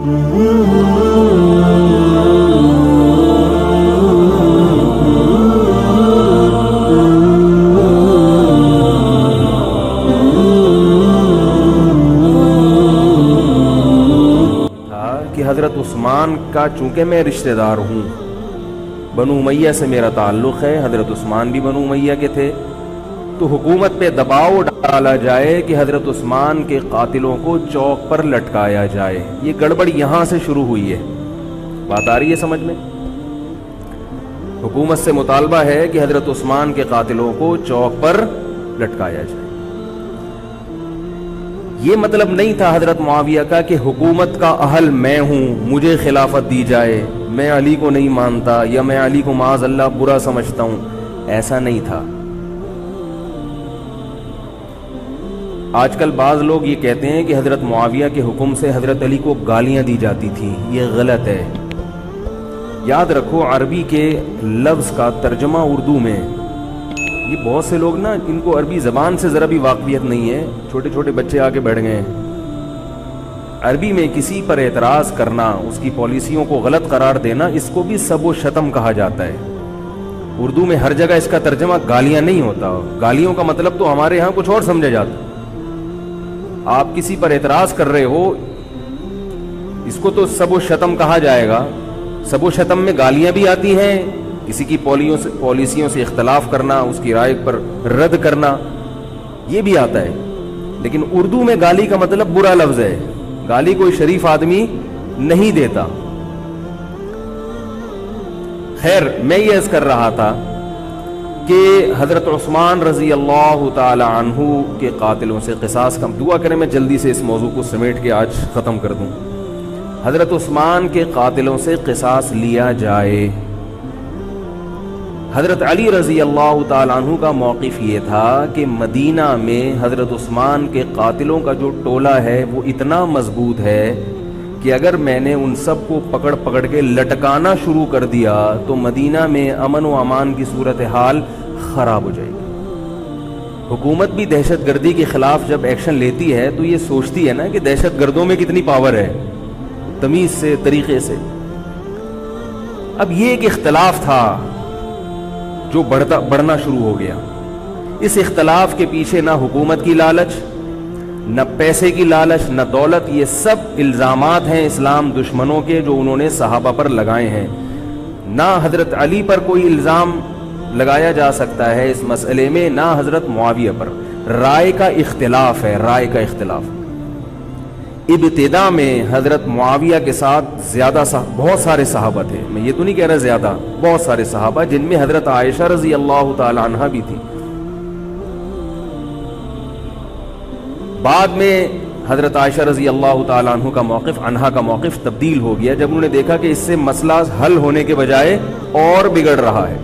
کہ حضرت عثمان کا چونکہ میں رشتہ دار ہوں، بنو امیہ سے میرا تعلق ہے، حضرت عثمان بھی بنو امیہ کے تھے، تو حکومت پہ دباؤ ڈالا جائے کہ حضرت عثمان کے قاتلوں کو چوک پر لٹکایا جائے۔ یہ گڑبڑ یہاں سے شروع ہوئی ہے، بات آ رہی ہے سمجھ میں؟ حکومت سے مطالبہ ہے کہ حضرت عثمان کے قاتلوں کو چوک پر لٹکایا جائے۔ یہ مطلب نہیں تھا حضرت معاویہ کا کہ حکومت کا اہل میں ہوں، مجھے خلافت دی جائے، میں علی کو نہیں مانتا یا میں علی کو معاذ اللہ برا سمجھتا ہوں، ایسا نہیں تھا۔ آج کل بعض لوگ یہ کہتے ہیں کہ حضرت معاویہ کے حکم سے حضرت علی کو گالیاں دی جاتی تھیں، یہ غلط ہے۔ یاد رکھو عربی کے لفظ کا ترجمہ اردو میں، یہ بہت سے لوگ نا ان کو عربی زبان سے ذرا بھی واقفیت نہیں ہے، چھوٹے چھوٹے بچے آگے بیٹھ گئے ہیں۔ عربی میں کسی پر اعتراض کرنا، اس کی پالیسیوں کو غلط قرار دینا، اس کو بھی سب و شتم کہا جاتا ہے۔ اردو میں ہر جگہ اس کا ترجمہ گالیاں نہیں ہوتا، گالیوں کا مطلب تو ہمارے ہاں کچھ اور سمجھا جاتا۔ آپ کسی پر اعتراض کر رہے ہو، اس کو تو سب و شتم کہا جائے گا۔ سب و شتم میں گالیاں بھی آتی ہیں، کسی کی پالیسیوں سے اختلاف کرنا، اس کی رائے پر رد کرنا، یہ بھی آتا ہے۔ لیکن اردو میں گالی کا مطلب برا لفظ ہے، گالی کوئی شریف آدمی نہیں دیتا۔ خیر، میں یہ عرض کر رہا تھا کہ حضرت عثمان رضی اللہ تعالی عنہ کے قاتلوں سے قصاص کا دعا کریں، میں جلدی سے اس موضوع کو سمیٹ کے آج ختم کر دوں۔ حضرت عثمان کے قاتلوں سے قصاص لیا جائے۔ حضرت علی رضی اللہ تعالیٰ عنہ کا موقف یہ تھا کہ مدینہ میں حضرت عثمان کے قاتلوں کا جو ٹولہ ہے وہ اتنا مضبوط ہے کہ اگر میں نے ان سب کو پکڑ پکڑ کے لٹکانا شروع کر دیا تو مدینہ میں امن و امان کی صورتحال خراب ہو جائے گی۔ حکومت بھی دہشت گردی کے خلاف جب ایکشن لیتی ہے تو یہ سوچتی ہے نا کہ دہشت گردوں میں کتنی پاور ہے، تمیز سے، طریقے سے۔ اب یہ ایک اختلاف تھا جو بڑھنا شروع ہو گیا۔ اس اختلاف کے پیچھے نہ حکومت کی لالچ، نہ پیسے کی لالچ، نہ دولت، یہ سب الزامات ہیں اسلام دشمنوں کے جو انہوں نے صحابہ پر لگائے ہیں۔ نہ حضرت علی پر کوئی الزام لگایا جا سکتا ہے اس مسئلے میں، نہ حضرت معاویہ پر۔ رائے کا اختلاف ہے، رائے کا اختلاف۔ ابتدا میں حضرت معاویہ کے ساتھ بہت سارے صحابہ تھے، میں یہ تو نہیں کہہ رہا زیادہ، بہت سارے صحابہ، جن میں حضرت عائشہ رضی اللہ تعالی عنہا بھی تھی۔ بعد میں حضرت عائشہ رضی اللہ تعالی عنہا کا موقف تبدیل ہو گیا جب انہوں نے دیکھا کہ اس سے مسئلہ حل ہونے کے بجائے اور بگڑ رہا ہے۔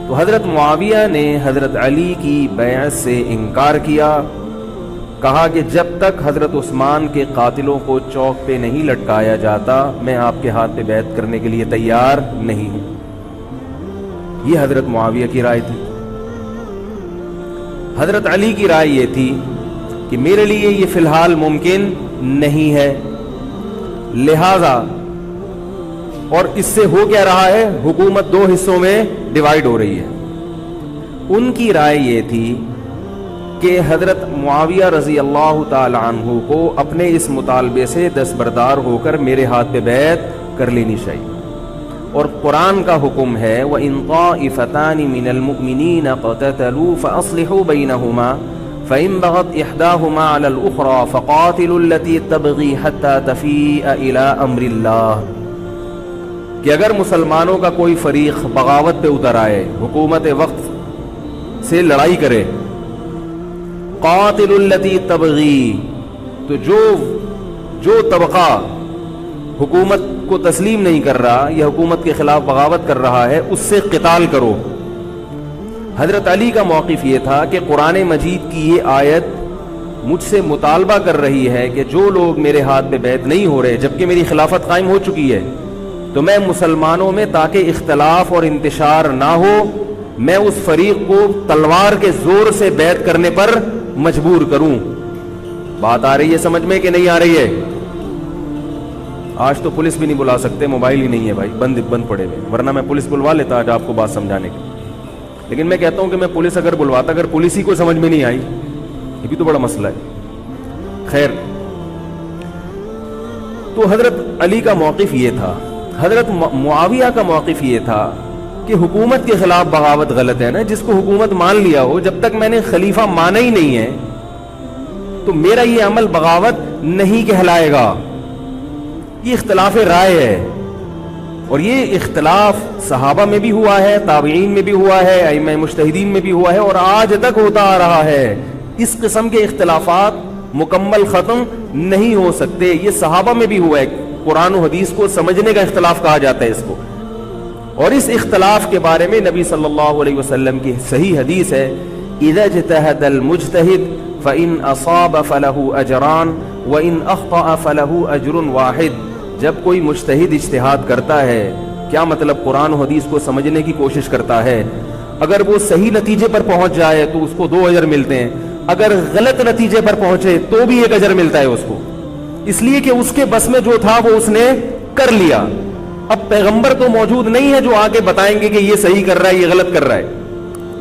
تو حضرت معاویہ نے حضرت علی کی بیعت سے انکار کیا، کہا کہ جب تک حضرت عثمان کے قاتلوں کو چوک پہ نہیں لٹکایا جاتا میں آپ کے ہاتھ پہ بیعت کرنے کے لیے تیار نہیں ہوں۔ یہ حضرت معاویہ کی رائے تھی۔ حضرت علی کی رائے یہ تھی کہ میرے لیے یہ فی الحال ممکن نہیں ہے، لہذا، اور اس سے ہو کیا رہا ہے، حکومت دو حصوں میں ڈیوائیڈ ہو رہی ہے۔ ان کی رائے یہ تھی کہ حضرت معاویہ رضی اللہ تعالی عنہ کو اپنے اس مطالبے سے دستبردار ہو کر میرے ہاتھ پہ بیعت کر لینی چاہیے۔ اور قرآن کا حکم ہے وَإِن طَائِفَتَانِ مِنَ الْمُؤْمِنِينَ اقْتَتَلُوا فَأَصْلِحُوا بَيْنَهُمَا فَإِن بَغَتْ إِحْدَاهُمَا عَلَى الْأُخْرَى فَقَاتِلُوا الَّتِي تَبْغِي حَتَّى تَفِيءَ إِلَى أَمْرِ اللَّهِ، کہ اگر مسلمانوں کا کوئی فریق بغاوت پہ اتر آئے، حکومت وقت سے لڑائی کرے، قاتل التی تبغی، تو جو طبقہ حکومت کو تسلیم نہیں کر رہا یا حکومت کے خلاف بغاوت کر رہا ہے اس سے قتال کرو۔ حضرت علی کا موقف یہ تھا کہ قرآن مجید کی یہ آیت مجھ سے مطالبہ کر رہی ہے کہ جو لوگ میرے ہاتھ پہ بیعت نہیں ہو رہے جبکہ میری خلافت قائم ہو چکی ہے، تو میں مسلمانوں میں تاکہ اختلاف اور انتشار نہ ہو، میں اس فریق کو تلوار کے زور سے بیعت کرنے پر مجبور کروں۔ بات آ رہی ہے سمجھ میں کہ نہیں آ رہی ہے؟ آج تو پولیس بھی نہیں بلا سکتے، موبائل ہی نہیں ہے بھائی، بند پڑے ہوئے، ورنہ میں پولیس بلوا لیتا آج آپ کو بات سمجھانے کی. لیکن میں کہتا ہوں کہ میں پولیس اگر بلواتا، اگر پولیس ہی کو سمجھ میں نہیں آئی، یہ بھی تو بڑا مسئلہ ہے. خیر، تو حضرت علی کا موقف یہ تھا. حضرت معاویہ کا موقف یہ تھا کہ حکومت کے خلاف بغاوت غلط ہے نا. جس کو حکومت مان لیا ہو، جب تک میں نے خلیفہ مانا ہی نہیں ہے تو میرا یہ عمل بغاوت نہیں کہلائے گا. یہ اختلاف رائے ہے، اور یہ اختلاف صحابہ میں بھی ہوا ہے، تابعین میں بھی ہوا ہے، ائمہ مجتہدین میں بھی ہوا ہے، اور آج تک ہوتا آ رہا ہے. اس قسم کے اختلافات مکمل ختم نہیں ہو سکتے. یہ صحابہ میں بھی ہوا ہے. قرآن و حدیث کو سمجھنے کا اختلاف کہا جاتا ہے اس کو. اور اس اختلاف کے بارے میں نبی صلی اللہ علیہ وسلم کی صحیح حدیث ہے، اذا اجتہد المجتہد فإن اصاب فله اجران وإن اخطأ فله اجر واحد. جب کوئی مجتہد اجتہاد کرتا ہے، کیا مطلب؟ قرآن و حدیث کو سمجھنے کی کوشش کرتا ہے، اگر وہ صحیح نتیجے پر پہنچ جائے تو اس کو 2 اجر ملتے ہیں، اگر غلط نتیجے پر پہنچے تو بھی 1 اجر ملتا ہے اس کو، اس لیے کہ اس کے بس میں جو تھا وہ اس نے کر لیا. اب پیغمبر تو موجود نہیں ہے جو آگے بتائیں گے کہ یہ صحیح کر رہا ہے، یہ غلط کر رہا ہے.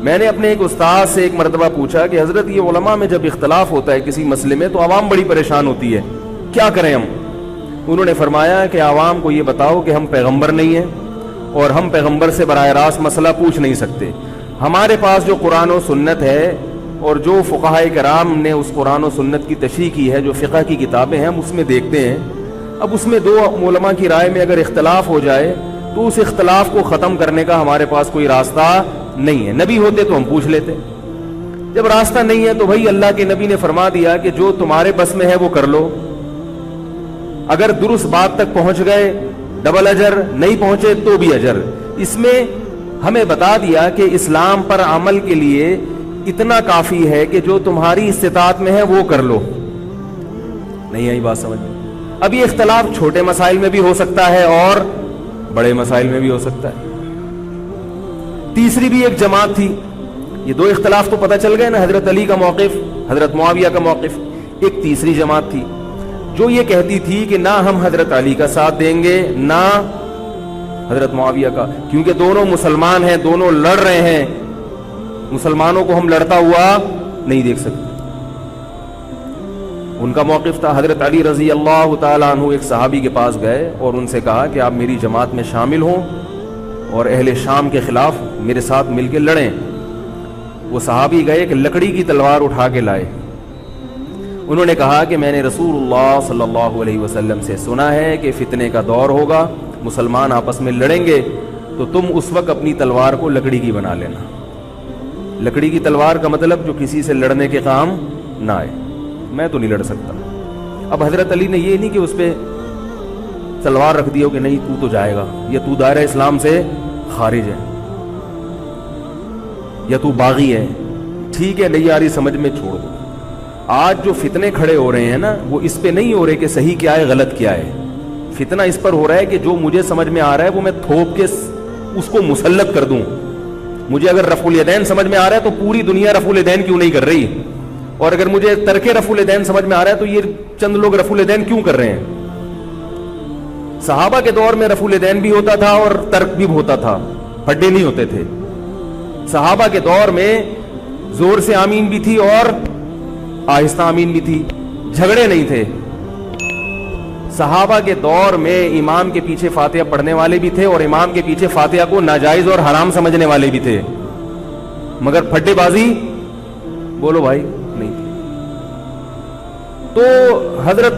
میں نے اپنے ایک استاد سے ایک مرتبہ پوچھا کہ حضرت یہ علماء میں جب اختلاف ہوتا ہے کسی مسئلے میں تو عوام بڑی پریشان ہوتی ہے، کیا کریں ہم؟ انہوں نے فرمایا کہ عوام کو یہ بتاؤ کہ ہم پیغمبر نہیں ہیں اور ہم پیغمبر سے براہ راست مسئلہ پوچھ نہیں سکتے. ہمارے پاس جو قرآن و سنت ہے اور جو فقہائے کرام نے اس قرآن و سنت کی تشریح کی ہے، جو فقہ کی کتابیں ہیں، ہم اس میں دیکھتے ہیں. اب اس میں 2 علماء کی رائے میں اگر اختلاف ہو جائے تو اس اختلاف کو ختم کرنے کا ہمارے پاس کوئی راستہ نہیں ہے. نبی ہوتے تو ہم پوچھ لیتے. جب راستہ نہیں ہے تو بھائی اللہ کے نبی نے فرما دیا کہ جو تمہارے بس میں ہے وہ کر لو. اگر درست بات تک پہنچ گئے ڈبل اجر، نہیں پہنچے تو بھی اجر. اس میں ہمیں بتا دیا کہ اسلام پر عمل کے لیے اتنا کافی ہے کہ جو تمہاری استطاعت میں ہے وہ کر لو. نہیں آئی بات سمجھ؟ اب یہ اختلاف چھوٹے مسائل میں بھی ہو سکتا ہے اور بڑے مسائل میں بھی ہو سکتا ہے. تیسری بھی ایک جماعت تھی. یہ 2 اختلاف تو پتہ چل گئے نا، حضرت علی کا موقف، حضرت معاویہ کا موقف. ایک تیسری جماعت تھی جو یہ کہتی تھی کہ نہ ہم حضرت علی کا ساتھ دیں گے نہ حضرت معاویہ کا، کیونکہ دونوں مسلمان ہیں، دونوں لڑ رہے ہیں، مسلمانوں کو ہم لڑتا ہوا نہیں دیکھ سکتے. ان کا موقف تھا حضرت علی رضی اللہ تعالیٰ عنہ ایک صحابی کے پاس گئے اور ان سے کہا کہ آپ میری جماعت میں شامل ہوں اور اہل شام کے خلاف میرے ساتھ مل کے لڑیں. وہ صحابی گئے کہ لکڑی کی تلوار اٹھا کے لائے. انہوں نے کہا کہ میں نے رسول اللہ صلی اللہ علیہ وسلم سے سنا ہے کہ فتنے کا دور ہوگا، مسلمان آپس میں لڑیں گے، تو تم اس وقت اپنی تلوار کو لکڑی کی بنا لینا. لکڑی کی تلوار کا مطلب جو کسی سے لڑنے کے کام نہ آئے. میں تو نہیں لڑ سکتا. اب حضرت علی نے یہ نہیں کہ اس پہ تلوار رکھ دی ہو کہ نہیں تو جائے گا، یا تو دائرہ اسلام سے خارج ہے، یا تو باغی ہے، ٹھیک ہے نہیں آ رہی سمجھ میں چھوڑ دو. آج جو فتنے کھڑے ہو رہے ہیں نا، وہ اس پہ نہیں ہو رہے کہ صحیح کیا ہے غلط کیا ہے. فتنہ اس پر ہو رہا ہے کہ جو مجھے سمجھ میں آ رہا ہے وہ میں تھوپ کے اس کو مسلط کر دوں. مجھے اگر رفع الیدین سمجھ میں آ رہا ہے تو پوری دنیا رفع الیدین کیوں نہیں کر رہی، اور اگر مجھے ترک رفع الیدین سمجھ میں آ رہا ہے تو یہ چند لوگ رفع الیدین کیوں کر رہے ہیں. صحابہ کے دور میں رفع الیدین بھی ہوتا تھا اور ترک بھی ہوتا تھا، پھڈے نہیں ہوتے تھے. صحابہ کے دور میں زور سے آمین بھی تھی اور آہستہ آمین بھی تھی، جھگڑے نہیں تھے. صحابہ کے دور میں امام کے پیچھے فاتحہ پڑھنے والے بھی تھے اور امام کے پیچھے فاتحہ کو ناجائز اور حرام سمجھنے والے بھی تھے، مگر پھڈے بازی بولو بھائی نہیں تھی. تو حضرت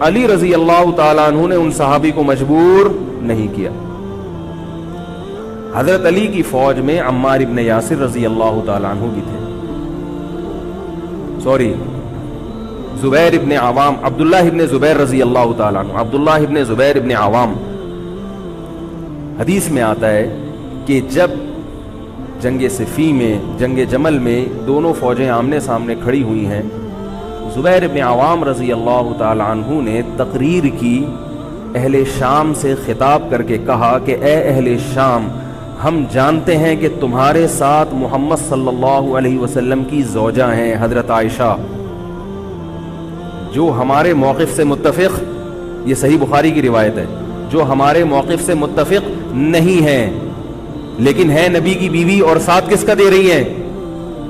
علی رضی اللہ تعالیٰ عنہ نے ان صحابی کو مجبور نہیں کیا. حضرت علی کی فوج میں عمار ابن یاسر رضی اللہ تعالیٰ عنہ بھی تھے، زبیر ابن عوام، عبداللہ ابن زبیر رضی اللہ تعالیٰ عنہ، عبداللہ ابن زبیر ابن عوام. حدیث میں آتا ہے کہ جب جنگ صفی میں، جنگ جمل میں دونوں فوجیں آمنے سامنے کھڑی ہوئی ہیں، زبیر ابن عوام رضی اللہ تعالیٰ عنہ نے تقریر کی، اہل شام سے خطاب کر کے کہا کہ اے اہل شام، ہم جانتے ہیں کہ تمہارے ساتھ محمد صلی اللہ علیہ وسلم کی زوجہ ہیں حضرت عائشہ، جو ہمارے موقف سے متفق یہ صحیح بخاری کی روایت ہے، جو ہمارے موقف سے متفق نہیں ہے لیکن ہے نبی کی بیوی، اور ساتھ کس کا دے رہی ہے؟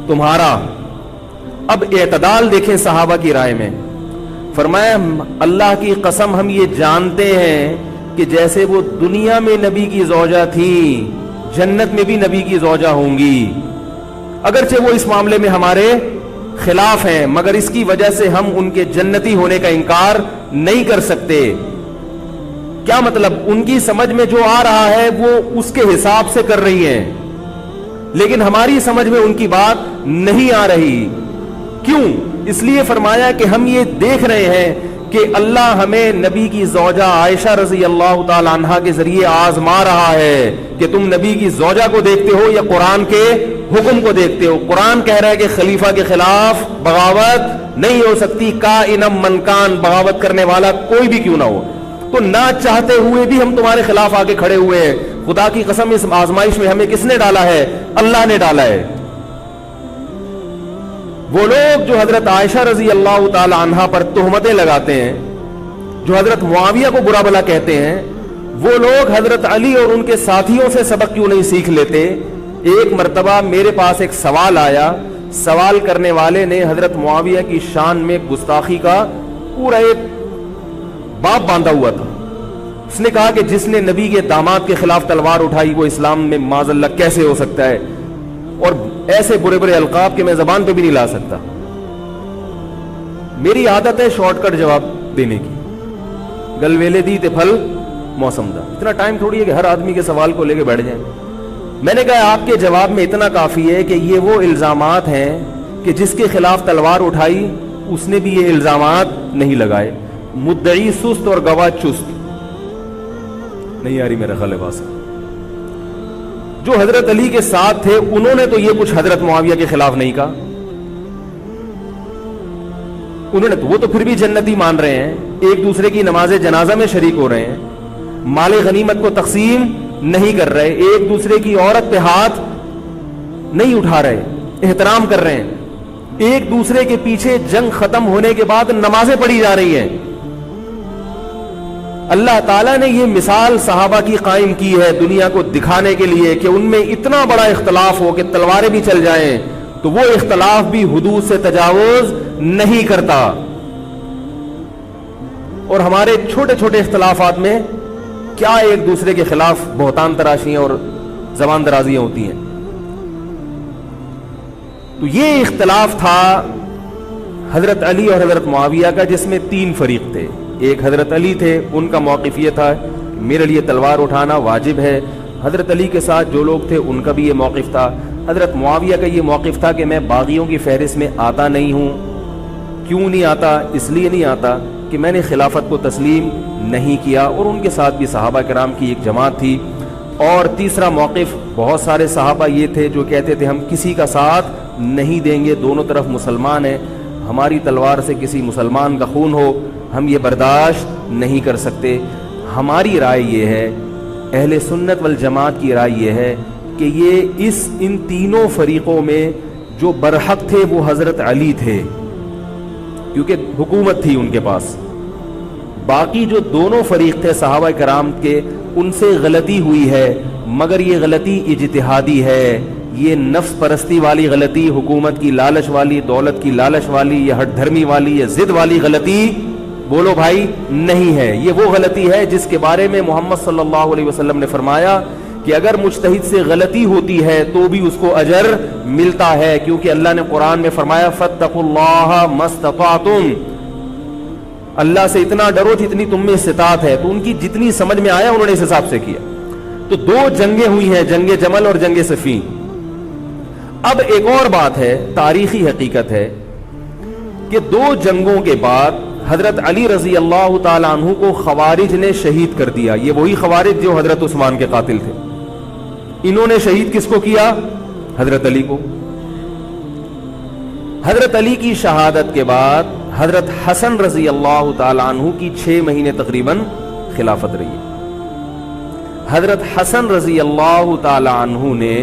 تمہارا۔ اب اعتدال دیکھیں صحابہ کی رائے میں، فرمایا اللہ کی قسم ہم یہ جانتے ہیں کہ جیسے وہ دنیا میں نبی کی زوجہ تھی، جنت میں بھی نبی کی زوجہ ہوں گی، اگرچہ وہ اس معاملے میں ہمارے خلاف ہیں، مگر اس کی وجہ سے ہم ان کے جنتی ہونے کا انکار نہیں کر سکتے۔ کیا مطلب؟ ان کی سمجھ میں جو آ رہا ہے وہ اس کے حساب سے کر رہی ہیں، لیکن ہماری سمجھ میں ان کی بات نہیں آ رہی۔ کیوں؟ اس لیے فرمایا کہ ہم یہ دیکھ رہے ہیں کہ اللہ ہمیں نبی کی زوجہ عائشہ رضی اللہ تعالی عنہا کے ذریعے آزما رہا ہے کہ تم نبی کی زوجہ کو دیکھتے ہو یا قرآن کے حکم کو دیکھتے ہو۔ قرآن کہہ رہا ہے کہ خلیفہ کے خلاف بغاوت نہیں ہو سکتی، کائنم من کان، بغاوت کرنے والا کوئی بھی کیوں نہ ہو۔ تو نہ چاہتے ہوئے بھی ہم تمہارے خلاف آ کے کھڑے ہوئے ہیں۔ خدا کی قسم اس آزمائش میں ہمیں کس نے ڈالا ہے؟ اللہ نے ڈالا ہے۔ وہ لوگ جو حضرت عائشہ رضی اللہ تعالی عنہا پر تہمتیں لگاتے ہیں، جو حضرت معاویہ کو برا بھلا کہتے ہیں، وہ لوگ حضرت علی اور ان کے ساتھیوں سے سبق کیوں نہیں سیکھ لیتے؟ ایک مرتبہ میرے پاس ایک سوال آیا، سوال کرنے والے نے حضرت معاویہ کی شان میں گستاخی کا پورا ایک باب باندھا ہوا تھا۔ اس نے کہا کہ جس نے نبی کے داماد کے خلاف تلوار اٹھائی وہ اسلام میں معاذ اللہ کیسے ہو سکتا ہے، اور ایسے برے برے القاب کہ میں زبان پہ بھی نہیں لا سکتا۔ میری عادت ہے شارٹ کٹ جواب دینے کی، گل ویلے دی تے پھل موسم دا، اتنا ٹائم تھوڑی ہے کہ ہر آدمی کے سوال کو لے کے بیٹھ جائیں۔ میں نے کہا آپ کے جواب میں اتنا کافی ہے کہ یہ وہ الزامات ہیں کہ جس کے خلاف تلوار اٹھائی اس نے بھی یہ الزامات نہیں لگائے، مدعی سست اور گواہ چست۔ نہیں آ رہی میرا خیال ہے بات؟ جو حضرت علی کے ساتھ تھے انہوں نے تو یہ کچھ حضرت معاویہ کے خلاف نہیں کہا، انہوں نے تو وہ تو پھر بھی جنتی مان رہے ہیں، ایک دوسرے کی نماز جنازہ میں شریک ہو رہے ہیں، مال غنیمت کو تقسیم نہیں کر رہے، ایک دوسرے کی عورت پہ ہاتھ نہیں اٹھا رہے، احترام کر رہے ہیں، ایک دوسرے کے پیچھے جنگ ختم ہونے کے بعد نمازیں پڑھی جا رہی ہیں۔ اللہ تعالیٰ نے یہ مثال صحابہ کی قائم کی ہے دنیا کو دکھانے کے لیے کہ ان میں اتنا بڑا اختلاف ہو کہ تلواریں بھی چل جائیں تو وہ اختلاف بھی حدود سے تجاوز نہیں کرتا، اور ہمارے چھوٹے چھوٹے اختلافات میں کیا ایک دوسرے کے خلاف بہتان تراشیاں اور زبان درازیاں ہوتی ہیں۔ تو یہ اختلاف تھا حضرت علی اور حضرت معاویہ کا، جس میں تین فریق تھے۔ ایک حضرت علی تھے، ان کا موقف یہ تھا میرے لیے تلوار اٹھانا واجب ہے۔ حضرت علی کے ساتھ جو لوگ تھے ان کا بھی یہ موقف تھا۔ حضرت معاویہ کا یہ موقف تھا کہ میں باغیوں کی فہرست میں آتا نہیں ہوں۔ کیوں نہیں آتا؟ اس لیے نہیں آتا کہ میں نے خلافت کو تسلیم نہیں کیا، اور ان کے ساتھ بھی صحابہ کرام کی ایک جماعت تھی۔ اور تیسرا موقف، بہت سارے صحابہ یہ تھے جو کہتے تھے ہم کسی کا ساتھ نہیں دیں گے، دونوں طرف مسلمان ہیں، ہماری تلوار سے کسی مسلمان کا خون ہو ہم یہ برداشت نہیں کر سکتے۔ ہماری رائے یہ ہے، اہل سنت والجماعت کی رائے یہ ہے کہ یہ ان تینوں فریقوں میں جو برحق تھے وہ حضرت علی تھے، کیونکہ حکومت تھی ان کے پاس۔ باقی جو دونوں فریق تھے صحابہ کرام کے، ان سے غلطی ہوئی ہے، مگر یہ غلطی اجتہادی ہے، یہ نفس پرستی والی غلطی، حکومت کی لالچ والی، دولت کی لالچ والی، یا ہٹ دھرمی والی یا ضد والی غلطی بولو بھائی نہیں ہے۔ یہ وہ غلطی ہے جس کے بارے میں محمد صلی اللہ علیہ وسلم نے فرمایا کہ اگر مجتہد سے غلطی ہوتی ہے تو بھی اس کو اجر ملتا ہے، کیونکہ اللہ نے قرآن میں فرمایا فاتقوا اللہ ما استطعتم، اللہ سے اتنا ڈرو جتنی تم میں استطاعت ہے۔ تو ان کی جتنی سمجھ میں آیا انہوں نے اس حساب سے کیا۔ تو دو جنگیں ہوئی ہیں، جنگ جمل اور جنگ صفین۔ اب ایک اور بات ہے، تاریخی حقیقت ہے کہ دو جنگوں کے بعد حضرت علی رضی اللہ تعالی عنہ کو خوارج نے شہید کر دیا۔ یہ وہی خوارج جو حضرت عثمان کے قاتل تھے، انہوں نے شہید کس کو کیا؟ حضرت علی کو۔ حضرت علی کی شہادت کے بعد حضرت حسن رضی اللہ تعالی عنہ کی 6 مہینے تقریباً خلافت رہی۔ حضرت حسن رضی اللہ تعالی عنہ نے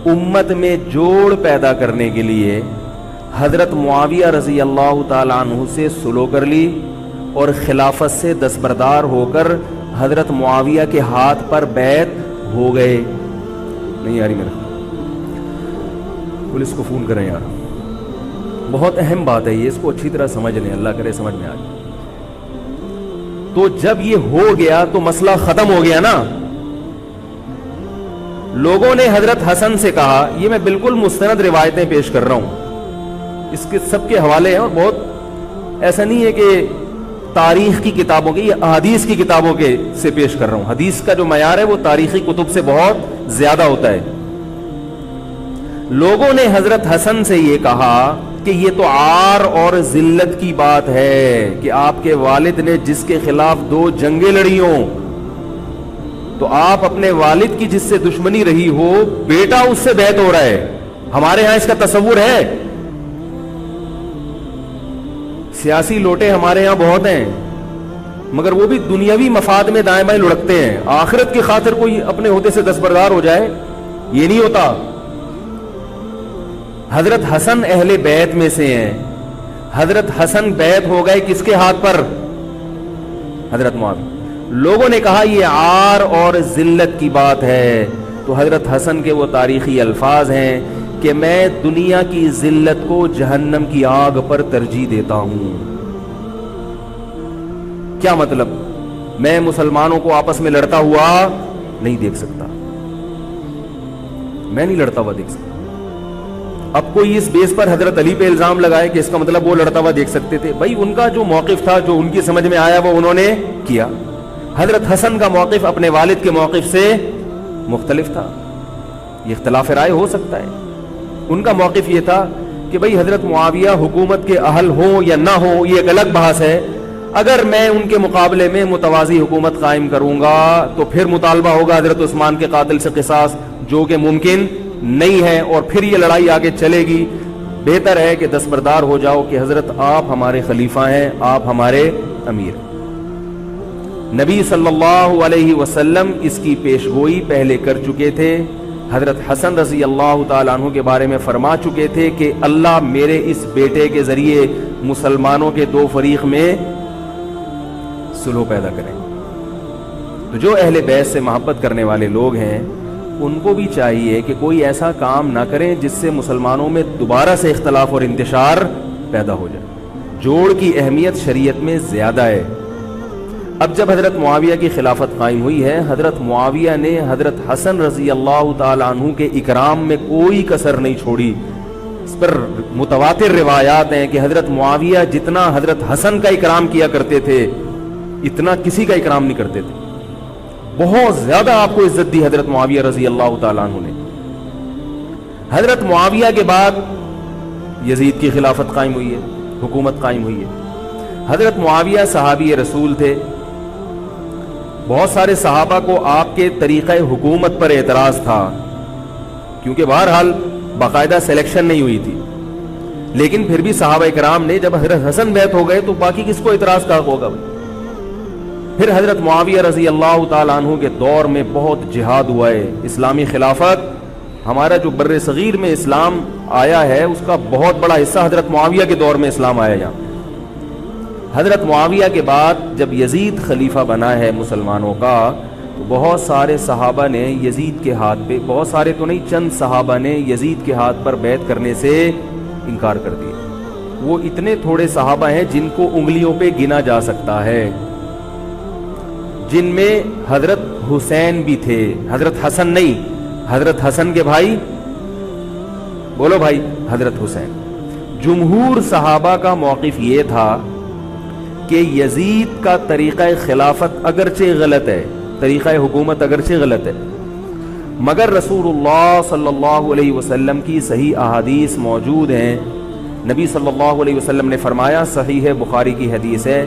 امت میں جوڑ پیدا کرنے کے لیے حضرت معاویہ رضی اللہ تعالی عنہ سے صلح کر لی، اور خلافت سے دستبردار ہو کر حضرت معاویہ کے ہاتھ پر بیعت ہو گئے. نہیں آ رہی میرا؟ پولیس کو فون کریں یار, بہت اہم بات ہے یہ, اس کو اچھی طرح سمجھ لیں, اللہ کرے سمجھ میں آ جائے. تو جب یہ ہو گیا تو مسئلہ ختم ہو گیا نا. لوگوں نے حضرت حسن سے کہا, یہ میں بالکل مستند روایتیں پیش کر رہا ہوں, اس کے سب کے حوالے ہیں, اور بہت ایسا نہیں ہے کہ تاریخ کی کتابوں کے, یہ احادیث کی کتابوں کے سے پیش کر رہا ہوں. حدیث کا جو معیار ہے وہ تاریخی کتب سے بہت زیادہ ہوتا ہے. لوگوں نے حضرت حسن سے یہ کہا کہ یہ تو عار اور ذلت کی بات ہے کہ آپ کے والد نے جس کے خلاف 2 جنگیں لڑی ہوں, تو آپ اپنے والد کی جس سے دشمنی رہی ہو, بیٹا اس سے بیعت ہو رہا ہے. ہمارے ہاں اس کا تصور ہے. سیاسی لوٹے ہمارے یہاں بہت ہیں, مگر وہ بھی دنیاوی مفاد میں دائیں بائیں لڑکتے ہیں. آخرت کی خاطر کوئی اپنے عہدے سے دستبردار ہو جائے, یہ نہیں ہوتا. حضرت حسن اہل بیت میں سے ہیں. حضرت حسن بیعت ہو گئے کس کے ہاتھ پر؟ حضرت معاویہ. لوگوں نے کہا یہ عار اور ذلت کی بات ہے. تو حضرت حسن کے وہ تاریخی الفاظ ہیں کہ میں دنیا کی ذلت کو جہنم کی آگ پر ترجیح دیتا ہوں. کیا مطلب؟ میں مسلمانوں کو آپس میں لڑتا ہوا نہیں دیکھ سکتا, میں نہیں لڑتا ہوا دیکھ سکتا. اب کوئی اس بیس پر حضرت علی پہ الزام لگائے کہ اس کا مطلب وہ لڑتا ہوا دیکھ سکتے تھے. بھائی ان کا جو موقف تھا, جو ان کی سمجھ میں آیا, وہ انہوں نے کیا. حضرت حسن کا موقف اپنے والد کے موقف سے مختلف تھا. یہ اختلاف رائے ہو سکتا ہے. ان کا موقف یہ تھا کہ بھئی حضرت معاویہ حکومت کے اہل ہوں یا نہ ہوں یہ ایک الگ بحث ہے. اگر میں ان کے مقابلے میں متوازی حکومت قائم کروں گا تو پھر مطالبہ ہوگا حضرت عثمان کے قاتل سے قصاص, جو کہ ممکن نہیں ہے, اور پھر یہ لڑائی آگے چلے گی. بہتر ہے کہ دستبردار ہو جاؤ کہ حضرت آپ ہمارے خلیفہ ہیں, آپ ہمارے امیر. نبی صلی اللہ علیہ وسلم اس کی پیشگوئی پہلے کر چکے تھے. حضرت حسن رضی اللہ تعالیٰ عنہ کے بارے میں فرما چکے تھے کہ اللہ میرے اس بیٹے کے ذریعے مسلمانوں کے 2 فریق میں صلح پیدا کریں. تو جو اہل بیت سے محبت کرنے والے لوگ ہیں ان کو بھی چاہیے کہ کوئی ایسا کام نہ کریں جس سے مسلمانوں میں دوبارہ سے اختلاف اور انتشار پیدا ہو جائے. جوڑ کی اہمیت شریعت میں زیادہ ہے. اب جب حضرت معاویہ کی خلافت قائم ہوئی ہے, حضرت معاویہ نے حضرت حسن رضی اللہ تعالیٰ عنہ کے اکرام میں کوئی کسر نہیں چھوڑی. اس پر متواتر روایات ہیں کہ حضرت معاویہ جتنا حضرت حسن کا اکرام کیا کرتے تھے اتنا کسی کا اکرام نہیں کرتے تھے. بہت زیادہ آپ کو عزت دی حضرت معاویہ رضی اللہ تعالیٰ عنہ نے. حضرت معاویہ کے بعد یزید کی خلافت قائم ہوئی ہے, حکومت قائم ہوئی ہے. حضرت معاویہ صحابی رسول تھے. بہت سارے صحابہ کو آپ کے طریقہ حکومت پر اعتراض تھا, کیونکہ بہرحال باقاعدہ سلیکشن نہیں ہوئی تھی. لیکن پھر بھی صحابہ کرام نے جب حضرت حسن بیعت ہو گئے تو باقی کس کو اعتراض کا ہوگا. پھر حضرت معاویہ رضی اللہ تعالیٰ عنہ کے دور میں بہت جہاد ہوا ہے. اسلامی خلافت, ہمارا جو بر صغیر میں اسلام آیا ہے اس کا بہت بڑا حصہ حضرت معاویہ کے دور میں اسلام آیا یہاں. حضرت معاویہ کے بعد جب یزید خلیفہ بنا ہے مسلمانوں کا, تو بہت سارے صحابہ نے یزید کے ہاتھ پہ, بہت سارے تو نہیں, چند صحابہ نے یزید کے ہاتھ پر بیعت کرنے سے انکار کر دیا. وہ اتنے تھوڑے صحابہ ہیں جن کو انگلیوں پہ گنا جا سکتا ہے, جن میں حضرت حسین بھی تھے, حضرت حسن نہیں, حضرت حسن کے بھائی, بولو بھائی, حضرت حسین. جمہور صحابہ کا موقف یہ تھا کہ یزید کا طریقہ خلافت اگرچہ غلط ہے, طریقہ حکومت اگرچہ غلط ہے, مگر رسول اللہ صلی اللہ علیہ وسلم کی صحیح احادیث موجود ہیں. نبی صلی اللہ علیہ وسلم نے فرمایا, صحیح بخاری کی حدیث ہے,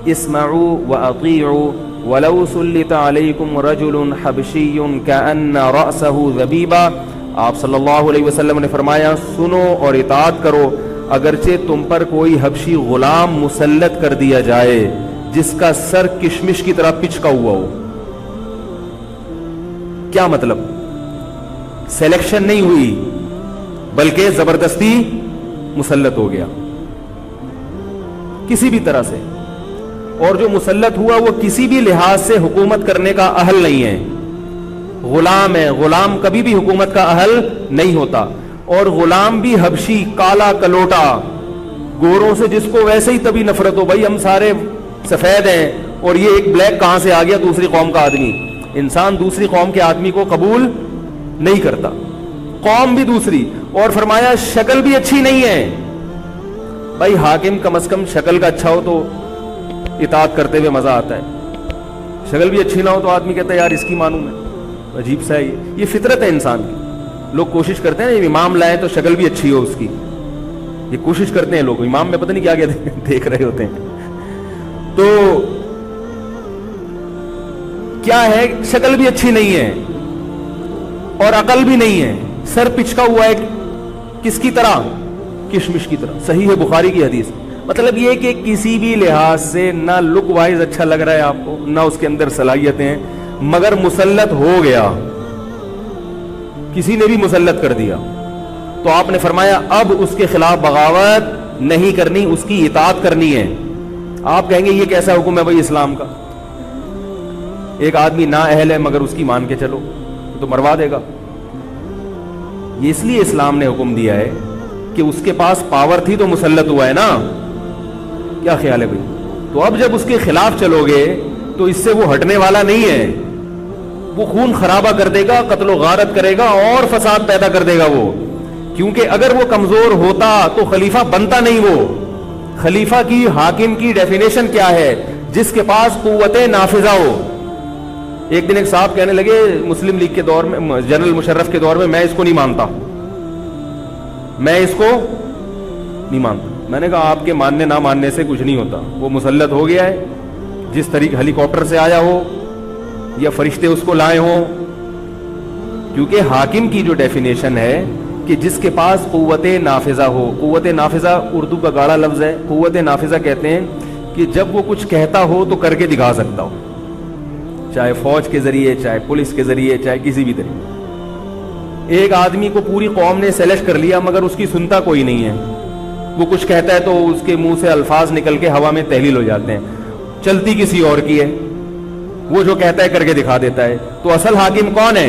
اسمعوا واطیعوا ولو سلط علیکم رجل حبشی کأن رأسہ ذبیبہ. آپ صلی اللہ علیہ وسلم نے فرمایا, سنو اور اطاعت کرو اگرچہ تم پر کوئی حبشی غلام مسلط کر دیا جائے جس کا سر کشمش کی طرح پچکا ہوا ہو. کیا مطلب؟ سلیکشن نہیں ہوئی بلکہ زبردستی مسلط ہو گیا کسی بھی طرح سے. اور جو مسلط ہوا وہ کسی بھی لحاظ سے حکومت کرنے کا اہل نہیں ہے، غلام ہے. غلام کبھی بھی حکومت کا اہل نہیں ہوتا. اور غلام بھی حبشی، کالا کلوٹا، گوروں سے جس کو ویسے ہی تبھی نفرت ہو، بھائی ہم سارے سفید ہیں اور یہ ایک بلیک کہاں سے آ گیا دوسری قوم کا آدمی. انسان دوسری قوم کے آدمی کو قبول نہیں کرتا، قوم بھی دوسری. اور فرمایا شکل بھی اچھی نہیں ہے. بھائی حاکم کم از کم شکل کا اچھا ہو تو اطاعت کرتے ہوئے مزہ آتا ہے، شکل بھی اچھی نہ ہو تو آدمی کہتا ہے یار اس کی مانوں میں. عجیب سا ہے یہ فطرت ہے انسان کی. لوگ کوشش کرتے ہیں نا امام لائیں تو شکل بھی اچھی ہو اس کی، یہ کوشش کرتے ہیں لوگ. امام میں پتہ نہیں کیا کیا دیکھ رہے ہوتے ہیں. تو کیا ہے، شکل بھی اچھی نہیں ہے اور عقل بھی نہیں ہے، سر پچکا ہوا ہے کس کی طرح، کشمش کی طرح. صحیح ہے بخاری کی حدیث. مطلب یہ کہ کسی بھی لحاظ سے نہ لک وائز اچھا لگ رہا ہے آپ کو، نہ اس کے اندر صلاحیتیں ہیں، مگر مسلط ہو گیا، کسی نے بھی مسلط کر دیا. تو آپ نے فرمایا اب اس کے خلاف بغاوت نہیں کرنی، اس کی اطاعت کرنی ہے. آپ کہیں گے یہ کیسا حکم ہے بھائی اسلام کا، ایک آدمی نا اہل ہے مگر اس کی مان کے چلو تو مروا دے گا. یہ اس لیے اسلام نے حکم دیا ہے کہ اس کے پاس پاور تھی تو مسلط ہوا ہے نا. کیا خیال ہے بھائی؟ تو اب جب اس کے خلاف چلو گے تو اس سے وہ ہٹنے والا نہیں ہے، وہ خون خرابہ کر دے گا، قتل و غارت کرے گا اور فساد پیدا کر دے گا وہ. کیونکہ اگر وہ کمزور ہوتا تو خلیفہ بنتا نہیں. وہ خلیفہ کی، حاکم کی ڈیفینیشن کیا ہے؟ جس کے پاس قوت نافذہ ہو. ایک دن ایک صاحب کہنے لگے مسلم لیگ کے دور میں، جنرل مشرف کے دور میں اس کو نہیں مانتا، میں اس کو نہیں مانتا. میں نے کہا آپ کے ماننے نہ ماننے سے کچھ نہیں ہوتا. وہ مسلط ہو گیا ہے، جس طریقے ہیلی کاپٹر سے آیا ہو یا فرشتے اس کو لائے ہوں. کیونکہ حاکم کی جو ڈیفینیشن ہے کہ جس کے پاس قوت نافذہ ہو. قوت نافذہ اردو کا گاڑا لفظ ہے. قوت نافذہ کہتے ہیں کہ جب وہ کچھ کہتا ہو تو کر کے دکھا سکتا ہو، چاہے فوج کے ذریعے، چاہے پولیس کے ذریعے، چاہے کسی بھی طریقے. ایک آدمی کو پوری قوم نے سلیکٹ کر لیا مگر اس کی سنتا کوئی نہیں ہے. وہ کچھ کہتا ہے تو اس کے منہ سے الفاظ نکل کے ہوا میں تحلیل ہو جاتے ہیں، چلتی کسی اور کی ہے، وہ جو کہتا ہے کر کے دکھا دیتا ہے. تو اصل حاکم کون ہے؟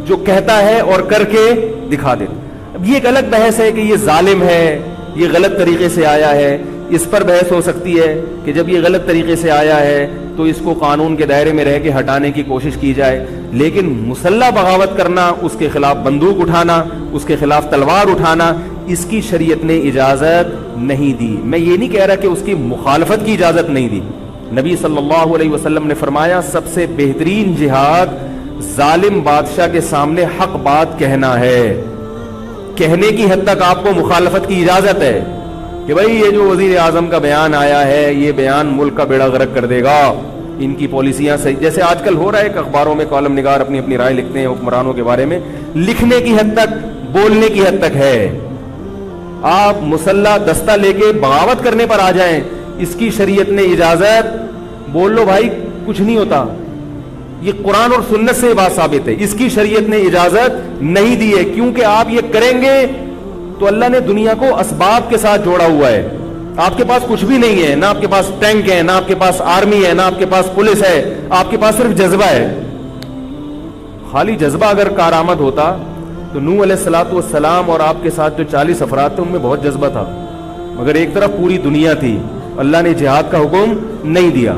جو کہتا ہے اور کر کے دکھا دیتا. اب یہ ایک الگ بحث ہے کہ یہ ظالم ہے، یہ غلط طریقے سے آیا ہے. اس پر بحث ہو سکتی ہے کہ جب یہ غلط طریقے سے آیا ہے تو اس کو قانون کے دائرے میں رہ کے ہٹانے کی کوشش کی جائے. لیکن مسلح بغاوت کرنا، اس کے خلاف بندوق اٹھانا، اس کے خلاف تلوار اٹھانا، اس کی شریعت نے اجازت نہیں دی. میں یہ نہیں کہہ رہا کہ اس کی مخالفت کی اجازت نہیں دی. نبی صلی اللہ علیہ وسلم نے فرمایا سب سے بہترین جہاد ظالم بادشاہ کے سامنے حق بات کہنا ہے. کہنے کی حد تک آپ کو مخالفت کی اجازت ہے کہ بھائی یہ جو وزیر اعظم کا بیان آیا ہے یہ بیان ملک کا بیڑا غرق کر دے گا، ان کی پالیسیاں صحیح. جیسے آج کل ہو رہا ہے کہ اخباروں میں کالم نگار اپنی اپنی رائے لکھتے ہیں حکمرانوں کے بارے میں. لکھنے کی حد تک، بولنے کی حد تک ہے. آپ مسلح دستہ لے کے بغاوت کرنے پر آ جائیں، اس کی شریعت نے اجازت. بول لو بھائی کچھ نہیں ہوتا. یہ قرآن اور سنت سے بات ثابت ہے. اس کی شریعت نے اجازت نہیں دی ہے کیونکہ آپ یہ کریں گے تو اللہ نے دنیا کو اسباب کے ساتھ جوڑا ہوا ہے. آپ کے پاس کچھ بھی نہیں ہے، نہ آپ کے پاس ٹینک ہے، نہ آپ کے پاس آرمی ہے، نہ آپ کے پاس پولیس ہے. آپ کے پاس صرف جذبہ ہے. خالی جذبہ اگر کارآمد ہوتا تو نوح علیہ الصلوۃ والسلام اور آپ کے ساتھ جو 40 افراد تھے ان میں بہت جذبہ تھا، مگر ایک طرف پوری دنیا تھی. اللہ نے جہاد کا حکم نہیں دیا.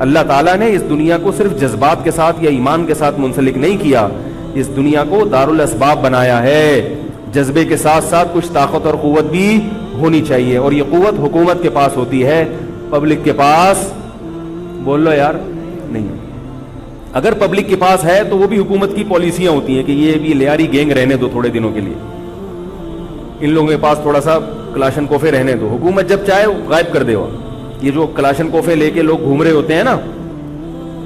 اللہ تعالیٰ نے اس دنیا کو صرف جذبات کے ساتھ یا ایمان کے ساتھ منسلک نہیں کیا، اس دنیا کو دارالاسباب بنایا ہے. جذبے کے ساتھ ساتھ کچھ طاقت اور قوت بھی ہونی چاہیے، اور یہ قوت حکومت کے پاس ہوتی ہے، پبلک کے پاس بول لو یار نہیں. اگر پبلک کے پاس ہے تو وہ بھی حکومت کی پالیسیاں ہوتی ہیں کہ یہ بھی لیاری گینگ رہنے دو تھوڑے دنوں کے لیے، ان لوگوں کے پاس تھوڑا سا کلاشن کوفے رہنے دو، حکومت جب چاہے غائب کر دے. یہ جو کلاشن کوفے لے کے لوگ گھوم رہے ہوتے ہیں نا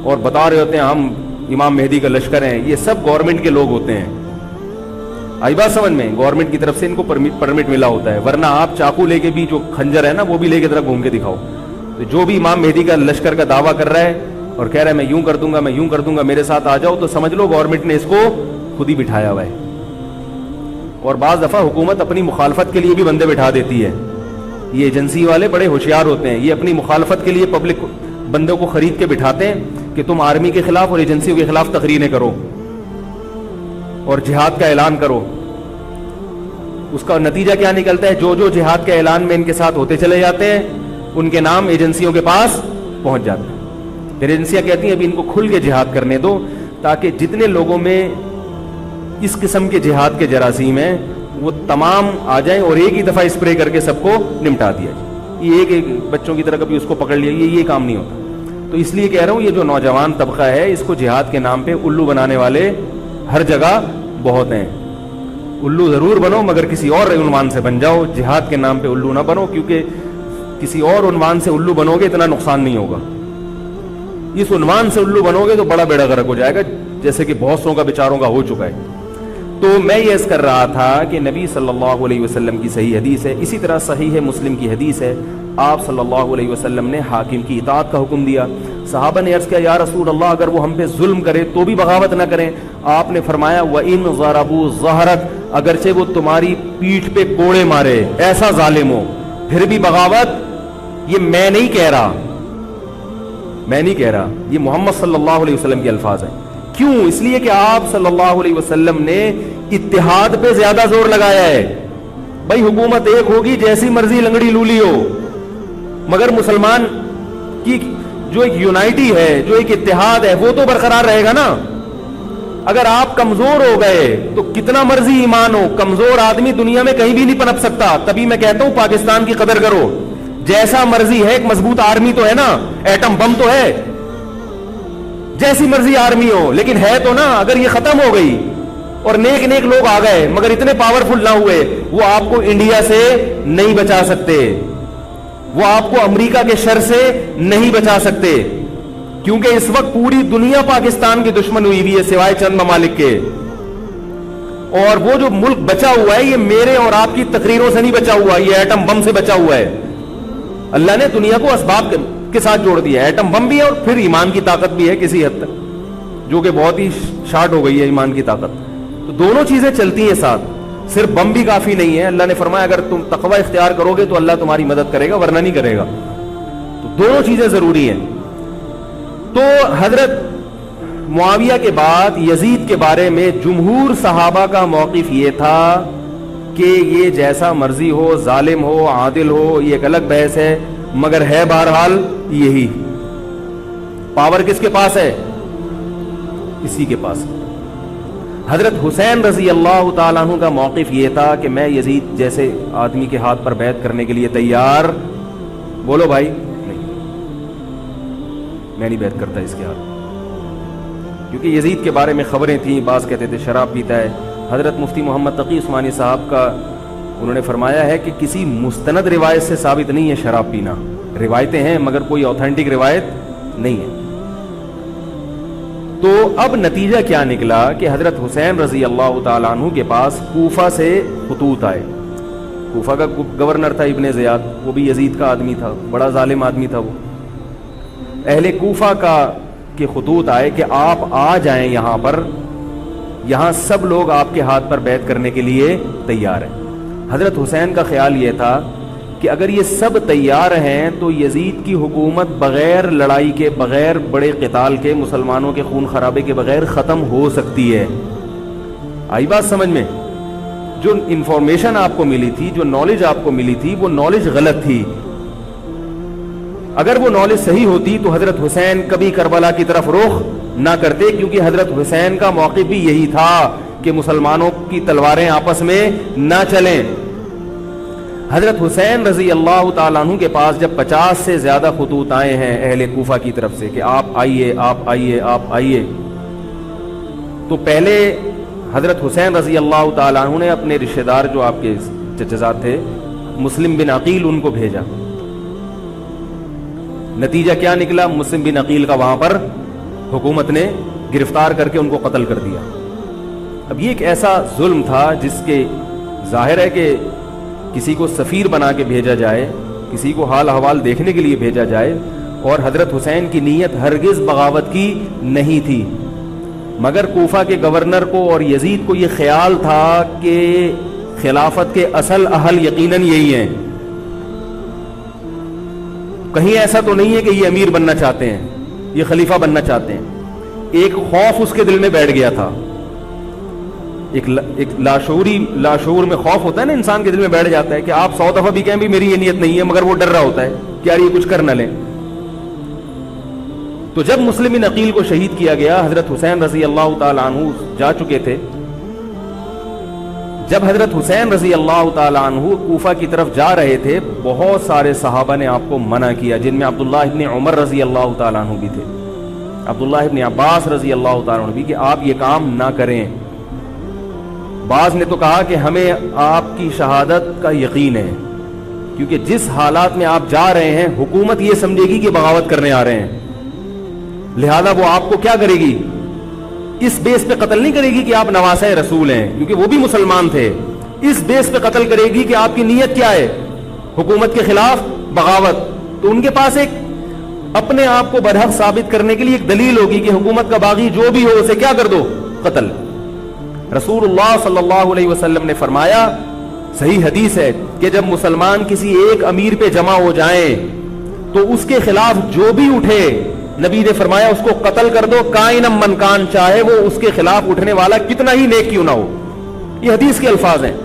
اور بتا رہے ہوتے ہیں ہم امام مہدی کا لشکر ہیں، یہ سب گورنمنٹ کے لوگ ہوتے ہیں. آئی بات سمجھ میں؟ گورنمنٹ کی طرف سے ان کو پرمٹ ملا ہوتا ہے، ورنہ آپ چاقو لے کے بھی جو کھنجر ہے نا وہ بھی لے کے ذرا گھوم کے دکھاؤ. تو جو بھی امام مہدی کا لشکر کا دعویٰ کر رہا ہے اور کہہ رہا ہے میں یوں کر دوں گا، میں یوں کر دوں گا، میرے ساتھ آ جاؤ، تو سمجھ لو گورنمنٹ نے اس کو خود ہی بٹھایا ہوا ہے. اور بعض دفعہ حکومت اپنی مخالفت کے لیے بھی بندے بٹھا دیتی ہے یہ ایجنسی والے بڑے ہوشیار ہوتے ہیں, یہ اپنی مخالفت کے لیے پبلک بندوں کو خرید کے بٹھاتے ہیں کہ تم آرمی کے خلاف اور ایجنسیوں کے خلاف تقریریں کرو اور جہاد کا اعلان کرو. اس کا نتیجہ کیا نکلتا ہے؟ جو جو جہاد کے اعلان میں ان کے ساتھ ہوتے چلے جاتے ہیں ان کے نام ایجنسیوں کے پاس پہنچ جاتے ہیں. پھر ایجنسیاں کہتی ہیں ابھی ان کو کھل کے جہاد کرنے دو تاکہ جتنے لوگوں میں اس قسم کے جہاد کے جراثیم ہیں وہ تمام آ جائیں اور ایک ہی دفعہ اسپرے کر کے سب کو نمٹا دیا جائے. یہ ایک بچوں کی طرح کبھی اس کو پکڑ لیا, یہ کام نہیں ہوتا. تو اس لیے کہہ رہا ہوں یہ جو نوجوان طبقہ ہے اس کو جہاد کے نام پہ الو بنانے والے ہر جگہ بہت ہیں. الو ضرور بنو مگر کسی اور عنوان سے بن جاؤ, جہاد کے نام پہ الو نہ بنو, کیونکہ کسی اور عنوان سے الو بنو گے اتنا نقصان نہیں ہوگا. اس عنوان سے الو بنو گے تو بڑا بیڑا غرق ہو جائے گا, جیسے کہ بہت سو کا بیچاروں کا ہو چکا ہے. تو میں یہ عرض کر رہا تھا کہ نبی صلی اللہ علیہ وسلم کی صحیح حدیث ہے, اسی طرح صحیح مسلم کی حدیث ہے, آپ صلی اللہ علیہ وسلم نے حاکم کی اطاعت کا حکم دیا. صحابہ نے عرض کیا یا رسول اللہ اگر وہ ہم پہ ظلم کرے تو بھی بغاوت نہ کریں؟ آپ نے فرمایا وَإِن ضَرَبُوا ظَهْرَكَ, اگرچہ وہ تمہاری پیٹھ پہ کوڑے مارے, ایسا ظالم ہو, پھر بھی بغاوت. یہ میں نہیں کہہ رہا, یہ محمد صلی اللہ علیہ وسلم کے الفاظ ہیں. کیوں؟ اس لیے کہ آپ صلی اللہ علیہ وسلم نے اتحاد پہ زیادہ زور لگایا ہے. بھائی حکومت ایک ہوگی جیسی مرضی لنگڑی لولی ہو, مگر مسلمان کی جو ایک یونائٹی ہے, جو ایک اتحاد ہے, وہ تو برقرار رہے گا نا. اگر آپ کمزور ہو گئے تو کتنا مرضی ایمان ہو, کمزور آدمی دنیا میں کہیں بھی نہیں پنپ سکتا. تبھی میں کہتا ہوں پاکستان کی قدر کرو. جیسا مرضی ہے, ایک مضبوط آرمی تو ہے نا, ایٹم بم تو ہے, جیسی مرضی آرمی ہو, لیکن ہے تو نا. اگر یہ ختم ہو گئی اور نیک نیک لوگ آ گئے مگر اتنے پاورفل نہ ہوئے, وہ آپ کو انڈیا سے نہیں بچا سکتے, وہ آپ کو امریکہ کے شر سے نہیں بچا سکتے, کیونکہ اس وقت پوری دنیا پاکستان کی دشمن ہوئی ہوئی ہے سوائے چند ممالک کے. اور وہ جو ملک بچا ہوا ہے یہ میرے اور آپ کی تقریروں سے نہیں بچا ہوا, یہ ایٹم بم سے بچا ہوا ہے. اللہ نے دنیا کو اسباب کے ساتھ جوڑ دیا ہے, ایٹم بم بھی ہے اور پھر ایمان کی طاقت بھی ہے کسی حد تک, جو کہ بہت ہی شارٹ ہو گئی ہے ایمان کی طاقت. تو دونوں چیزیں چلتی ہیں ساتھ, صرف بم بھی کافی نہیں ہے. اللہ نے فرمایا اگر تم تقوی اختیار کرو گے تو اللہ تمہاری مدد کرے گا, ورنہ نہیں کرے گا. تو دونوں چیزیں ضروری ہیں. تو حضرت معاویہ کے بعد یزید کے بارے میں جمہور صحابہ کا موقف یہ تھا کہ یہ جیسا مرضی ہو, ظالم ہو, عادل ہو, یہ ایک الگ بحث ہے, مگر ہے بہرحال یہی. پاور کس کے پاس ہے؟ اسی کے پاس. حضرت حسین رضی اللہ تعالیٰ عنہ کا موقف یہ تھا کہ میں یزید جیسے آدمی کے ہاتھ پر بیعت کرنے کے لیے تیار. بولو بھائی, نہیں, میں نہیں بیعت کرتا اس کے ہاتھ, کیونکہ یزید کے بارے میں خبریں تھیں. بعض کہتے تھے شراب پیتا ہے. حضرت مفتی محمد تقی عثمانی صاحب کا انہوں نے فرمایا ہے کہ کسی مستند روایت سے ثابت نہیں ہے شراب پینا. روایتیں ہیں مگر کوئی اوتھینٹک روایت نہیں ہے. تو اب نتیجہ کیا نکلا کہ حضرت حسین رضی اللہ تعالیٰ عنہ کے پاس کوفہ سے خطوط آئے. کوفہ کا گورنر تھا ابن زیاد, وہ بھی یزید کا آدمی تھا, بڑا ظالم آدمی تھا وہ. اہل کوفہ کے خطوط آئے کہ آپ آ جائیں یہاں پر, یہاں سب لوگ آپ کے ہاتھ پر بیعت کرنے کے لیے تیار ہیں. حضرت حسین کا خیال یہ تھا کہ اگر یہ سب تیار ہیں تو یزید کی حکومت بغیر لڑائی کے, بغیر بڑے قتال کے, مسلمانوں کے خون خرابے کے بغیر ختم ہو سکتی ہے. آئی بات سمجھ میں؟ جو انفارمیشن آپ کو ملی تھی, جو نالج آپ کو ملی تھی, وہ نالج غلط تھی. اگر وہ نالج صحیح ہوتی تو حضرت حسین کبھی کربلا کی طرف رخ نہ کرتے, کیونکہ حضرت حسین کا موقف بھی یہی تھا کہ مسلمانوں کی تلواریں آپس میں نہ چلیں. حضرت حسین رضی اللہ تعالیٰ عنہ کے پاس جب 50 سے زیادہ خطوط آئے ہیں اہل کوفہ کی طرف سے کہ آپ آئیے, آپ آئیے, آپ آئیے, تو پہلے حضرت حسین رضی اللہ تعالیٰ عنہ نے اپنے رشتہ دار جو آپ کے چچزاد تھے مسلم بن عقیل, ان کو بھیجا. نتیجہ کیا نکلا؟ مسلم بن عقیل کا وہاں پر حکومت نے گرفتار کر کے ان کو قتل کر دیا. اب یہ ایک ایسا ظلم تھا جس کے ظاہر ہے کہ کسی کو سفیر بنا کے بھیجا جائے, کسی کو حال احوال دیکھنے کے لیے بھیجا جائے, اور حضرت حسین کی نیت ہرگز بغاوت کی نہیں تھی, مگر کوفہ کے گورنر کو اور یزید کو یہ خیال تھا کہ خلافت کے اصل اہل یقیناً یہی ہیں, کہیں ایسا تو نہیں ہے کہ یہ امیر بننا چاہتے ہیں، یہ خلیفہ بننا چاہتے ہیں. ایک خوف اس کے دل میں بیٹھ گیا تھا، ایک لاشعور میں خوف ہوتا ہے نا، انسان کے دل میں بیٹھ جاتا ہے کہ آپ 100 دفعہ بھی کہیں بھی میری یہ نیت نہیں ہے، مگر وہ ڈر رہا ہوتا ہے کہ یار یہ کچھ کر نہ لیں. تو جب مسلم بن عقیل کو شہید کیا گیا، حضرت حسین رضی اللہ تعالی عنہ جا چکے تھے. جب حضرت حسین رضی اللہ تعالی عنہ کوفہ کی طرف جا رہے تھے، بہت سارے صحابہ نے آپ کو منع کیا، جن میں عبداللہ ابن عمر رضی اللہ تعالی عنہ بھی تھے، عبداللہ ابن عباس رضی اللہ تعالی عنہ بھی، کہ آپ یہ کام نہ کریں. بعض نے تو کہا کہ ہمیں آپ کی شہادت کا یقین ہے، کیونکہ جس حالات میں آپ جا رہے ہیں حکومت یہ سمجھے گی کہ بغاوت کرنے آ رہے ہیں، لہذا وہ آپ کو کیا کرے گی، اس بیس پہ قتل نہیں کرے گی کہ آپ نواسہ رسول ہیں، کیونکہ وہ بھی مسلمان تھے. اس بیس پہ قتل کرے گی کہ آپ کی نیت کیا ہے، حکومت کے خلاف بغاوت. تو ان کے پاس ایک اپنے آپ کو برحق ثابت کرنے کے لیے ایک دلیل ہوگی کہ حکومت کا باغی جو بھی ہو اسے کیا کر دو، قتل. رسول اللہ صلی اللہ علیہ وسلم نے فرمایا، صحیح حدیث ہے، کہ جب مسلمان کسی ایک امیر پہ جمع ہو جائیں تو اس کے خلاف جو بھی اٹھے، نبی نے فرمایا اس کو قتل کر دو، کائنم من کان، چاہے وہ اس کے خلاف اٹھنے والا کتنا ہی نیک کیوں نہ ہو. یہ حدیث کے الفاظ ہیں.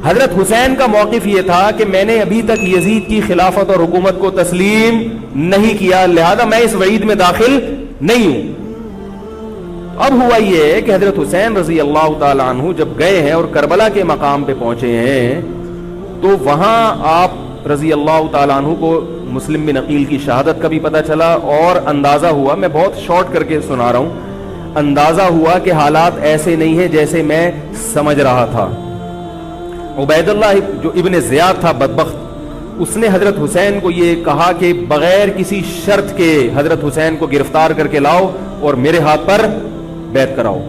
حضرت حسین کا موقف یہ تھا کہ میں نے ابھی تک یزید کی خلافت اور حکومت کو تسلیم نہیں کیا، لہذا میں اس وعید میں داخل نہیں ہوں. اب ہوا یہ کہ حضرت حسین رضی اللہ تعالی عنہ جب گئے ہیں اور کربلا کے مقام پہ پہنچے ہیں، تو وہاں آپ رضی اللہ تعالی عنہ کو مسلم بن عقیل کی شہادت کا بھی پتہ چلا، اور اندازہ ہوا، میں بہت شارٹ کر کے سنا رہا ہوں، اندازہ ہوا کہ حالات ایسے نہیں ہیں جیسے میں سمجھ رہا تھا. عبید اللہ جو ابن زیاد تھا بدبخت، اس نے حضرت حسین کو یہ کہا کہ بغیر کسی شرط کے حضرت حسین کو گرفتار کر کے لاؤ اور میرے ہاتھ پر بیعت کراؤ.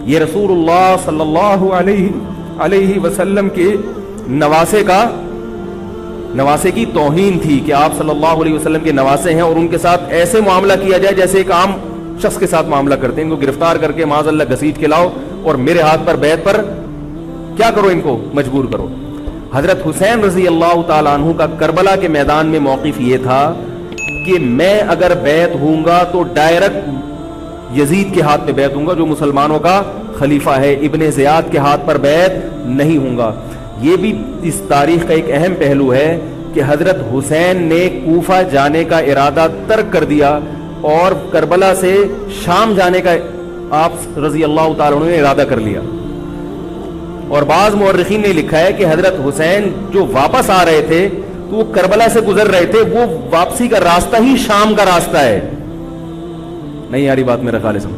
یہ رسول اللہ صلی اللہ علیہ وسلم کے نواسے کی توہین تھی کہ آپ صلی اللہ علیہ وسلم کے نواسے ہیں اور ان کے ساتھ ایسے معاملہ کیا جائے جیسے ایک عام شخص کے ساتھ معاملہ کرتے ہیں. ان کو گرفتار کر کے معاذ اللہ گھسیٹ کے لاؤ اور میرے ہاتھ پر بیعت پر کیا کرو، ان کو مجبور کرو. حضرت حسین رضی اللہ تعالی عنہ کا کربلا کے میدان میں موقف یہ تھا کہ میں اگر بیعت ہوں گا تو ڈائریکٹ یزید کے ہاتھ پہ بیعت ہوں گا جو مسلمانوں کا خلیفہ ہے، ابن زیاد کے ہاتھ پر بیعت نہیں ہوں گا. یہ بھی اس تاریخ کا ایک اہم پہلو ہے کہ حضرت حسین نے کوفہ جانے کا ارادہ ترک کر دیا اور کربلا سے شام جانے کا آپ رضی اللہ تعالیٰ عنہ نے ارادہ کر لیا. اور بعض مورخین نے لکھا ہے کہ حضرت حسین جو واپس آ رہے تھے تو وہ کربلا سے گزر رہے تھے، وہ واپسی کا راستہ ہی شام کا راستہ ہے. نہیں یاری بات میرا خیال ہے،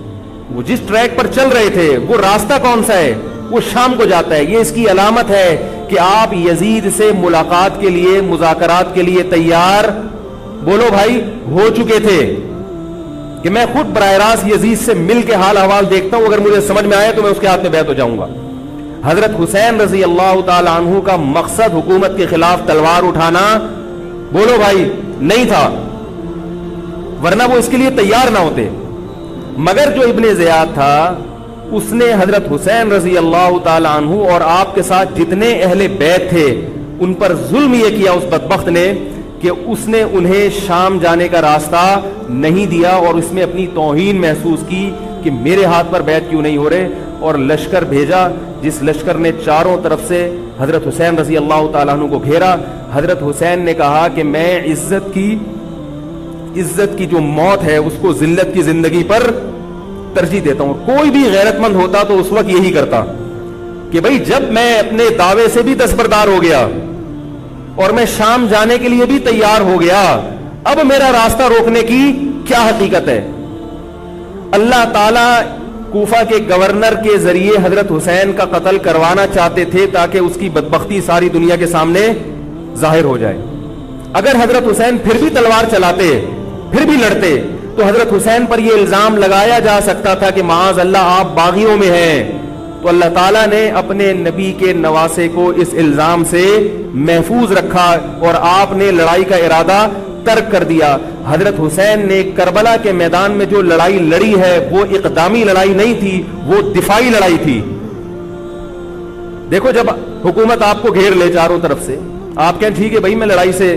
وہ جس ٹریک پر چل رہے تھے وہ راستہ کون سا ہے، وہ شام کو جاتا ہے. یہ اس کی علامت ہے کہ آپ یزید سے ملاقات کے لیے، مذاکرات کے لیے تیار بولو بھائی ہو چکے تھے کہ میں خود براہ راست یزید سے مل کے حال احوال دیکھتا ہوں، اگر مجھے سمجھ میں آئے تو میں اس کے ہاتھ میں بیعت ہو جاؤں گا. حضرت حسین رضی اللہ تعالی عنہ کا مقصد حکومت کے خلاف تلوار اٹھانا بولو بھائی نہیں تھا، ورنہ وہ اس کے لیے تیار نہ ہوتے. مگر جو ابن زیاد تھا اس نے حضرت حسین رضی اللہ تعالی عنہ اور آپ کے ساتھ جتنے اہل بیت تھے ان پر ظلم یہ کیا اس بدبخت نے کہ اس نے انہیں شام جانے کا راستہ نہیں دیا اور اس میں اپنی توہین محسوس کی کہ میرے ہاتھ پر بیعت کیوں نہیں ہو رہے، اور لشکر بھیجا جس لشکر نے چاروں طرف سے حضرت حسین رضی اللہ تعالیٰ عنہ کو گھیرا. حضرت حسین نے کہا کہ میں عزت کی جو موت ہے اس کو ذلت کی زندگی پر ترجیح دیتا ہوں. کوئی بھی غیرت مند ہوتا تو اس وقت یہی کرتا کہ بھئی جب میں اپنے دعوے سے بھی دستبردار ہو گیا اور میں شام جانے کے لیے بھی تیار ہو گیا، اب میرا راستہ روکنے کی کیا حقیقت ہے. اللہ تعالی کوفہ کے گورنر کے ذریعے حضرت حسین کا قتل کروانا چاہتے تھے تاکہ اس کی بدبختی ساری دنیا کے سامنے ظاہر ہو جائے. اگر حضرت حسین پھر بھی تلوار چلاتے، پھر بھی لڑتے، تو حضرت حسین پر یہ الزام لگایا جا سکتا تھا کہ معاذ اللہ آپ باغیوں میں ہیں. تو اللہ تعالیٰ نے اپنے نبی کے نواسے کو اس الزام سے محفوظ رکھا اور آپ نے لڑائی کا ارادہ ترک کر دیا. حضرت حسین نے کربلا کے میدان میں جو لڑائی لڑی ہے وہ اقدامی لڑائی نہیں تھی، وہ دفاعی لڑائی تھی. دیکھو جب حکومت آپ کو گھیر لے چاروں طرف سے، آپ کہیں ٹھیک ہے بھائی میں لڑائی سے